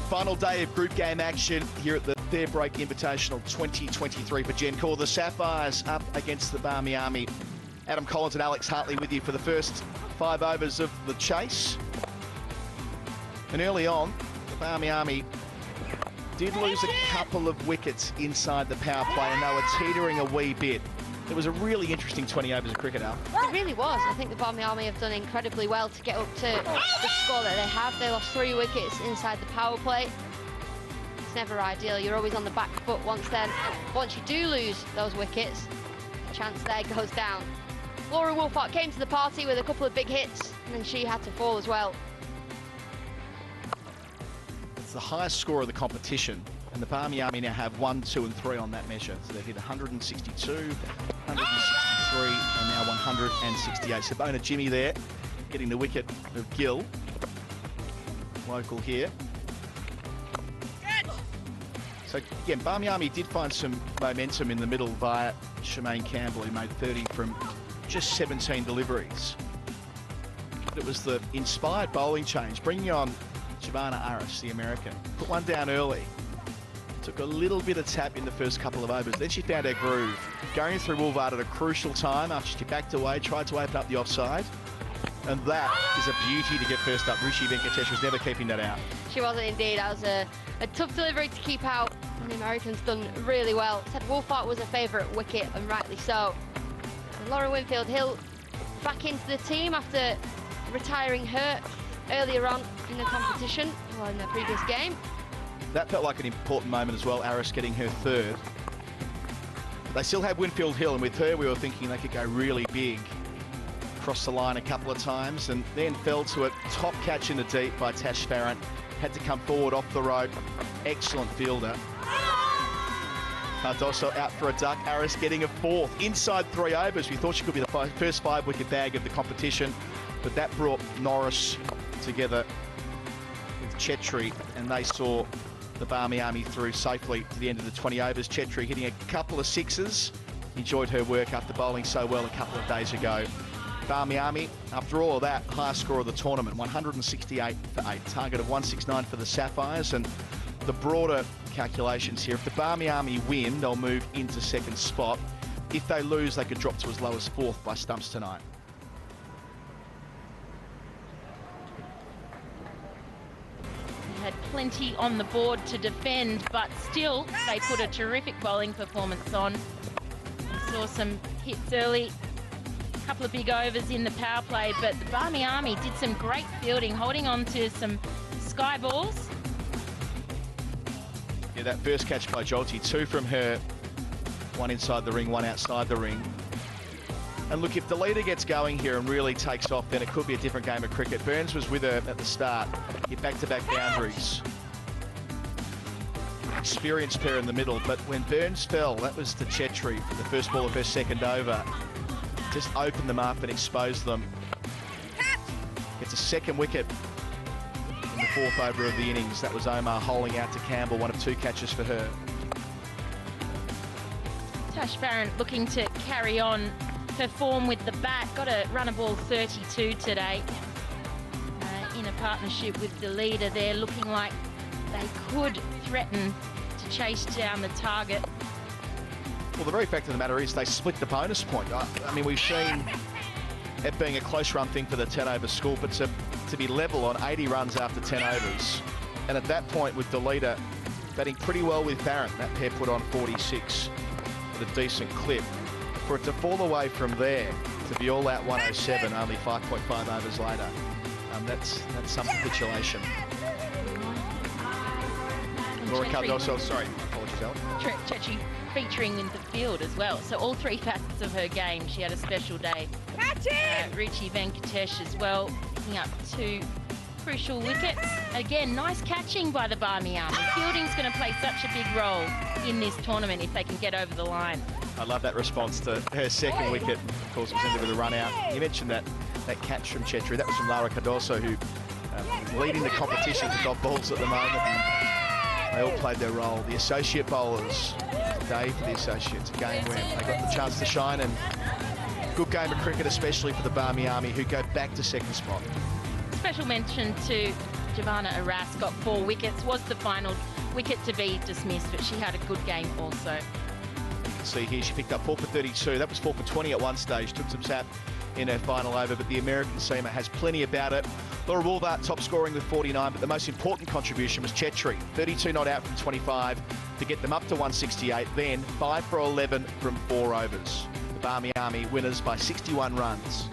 Final day of group game action here at the Fair Break Invitational 2023 for Gen Core. The Sapphires up against the Barmy Army. Adam Collins and Alex Hartley with you for the first 5 overs of the chase. And early on, the Barmy Army did lose a couple of wickets inside the power play, and they were teetering a wee bit. It was a really interesting 20 overs of cricket, Al. It really was. I think the Barmy Army have done incredibly well to get up to the score that they have. They lost 3 wickets inside the power play. It's never ideal. You're always on the back foot once you do lose those wickets, the chance there goes down. Laura Wolfart came to the party with a couple of big hits, and then she had to fall as well. It's the highest score of the competition, and the Barmy Army now have 1, 2 and 3 on that measure. So they've hit 162, 163 and now 168. So Bona Jimmy there getting the wicket of Gill, local here. So again, Barmy Army did find some momentum in the middle via Shemaine Campbell, who made 30 from just 17 deliveries. But it was the inspired bowling change, bringing on Giovanna Aris, the American. Put one down early. Took a little bit of tap in the first couple of overs. Then she found her groove. Going through Woolvard at a crucial time after she backed away, tried to open up the offside. And that is a beauty to get first up. Rishi Venkatesh was never keeping that out. She wasn't indeed. That was a tough delivery to keep out. And the Americans done really well. Said Wolfart was a favourite wicket, and rightly so. And Laura Winfield-Hill back into the team after retiring hurt earlier on in the competition, or in the previous game. That felt like an important moment as well, Aris getting her 3rd. They still have Winfield-Hill, and with her we were thinking they could go really big. Crossed the line a couple of times and then fell to a top catch in the deep by Tash Farrant. Had to come forward off the rope. Excellent fielder. Cardoso out for a duck. Aris getting a 4th inside 3 overs. We thought she could be the first 5-wicket bag of the competition, but that brought Norris together with Chetri, and they saw the Barmy Army through safely to the end of the 20 overs. Chetri hitting a couple of 6s. Enjoyed her work after bowling so well a couple of days ago. Barmy Army, after all of that, highest score of the tournament, 168 for 8. Target of 169 for the Sapphires, and the broader calculations here, if the Barmy Army win, they'll move into 2nd spot. If they lose, they could drop to as low as 4th by stumps tonight. Had plenty on the board to defend, but still they put a terrific bowling performance on. We saw some hits early, a couple of big overs in the power play, but the Barmy Army did some great fielding, holding on to some sky balls. Yeah, that first catch by Jolty, 2 from her, 1 inside the ring, 1 outside the ring. And look, if the leader gets going here and really takes off, then it could be a different game of cricket. Burns was with her at the start. Hit back-to-back boundaries. Experienced pair in the middle, but when Burns fell, that was to Chetri for the first ball of her 2nd over. Just opened them up and exposed them. It's a 2nd wicket in the 4th over of the innings. That was Omar holing out to Campbell, 1 of 2 catches for her. Tash Farrant looking to carry on her form with the bat. Got a run of ball 32 today. In a partnership with the leader there, looking like they could threaten to chase down the target. Well, the very fact of the matter is they split the bonus point. I mean, we've seen it being a close run thing for the 10-over score, but to be level on 80 runs after 10 overs. And at that point, with the leader batting pretty well with Farrant, that pair put on 46 with a decent clip. For it to fall away from there, to be all out 107, only 5.5 overs later, that's some capitulation. Laura Cardoso, sorry, apologies, Alex. Chechi featuring in the field as well. So all 3 facets of her game, she had a special day. Richie Venkatesh as well, picking up 2 crucial wickets. Again, nice catching by the Barmy Army. Fielding's going to play such a big role in this tournament if they can get over the line. I love that response to her 2nd wicket. Of course, it was ended with a run out. You mentioned that catch from Chetri. That was from Lara Cardoso, who leading the competition for dot balls at the moment. And they all played their role. The associate bowlers, today for the associates, a game where they got the chance to shine, and good game of cricket, especially for the Barmy Army, who go back to 2nd spot. special mention to Giovanna Arras, got 4 wickets, was the final wicket to be dismissed, but she had a good game also. You can see here she picked up 4 for 32. That was 4 for 20 at one stage. Took some sap in her final over, but the American seamer has plenty about it. Laura Woolbart top scoring with 49, but the most important contribution was Chetri. 32 not out from 25 to get them up to 168, then 5 for 11 from 4 overs. The Barmy Army winners by 61 runs.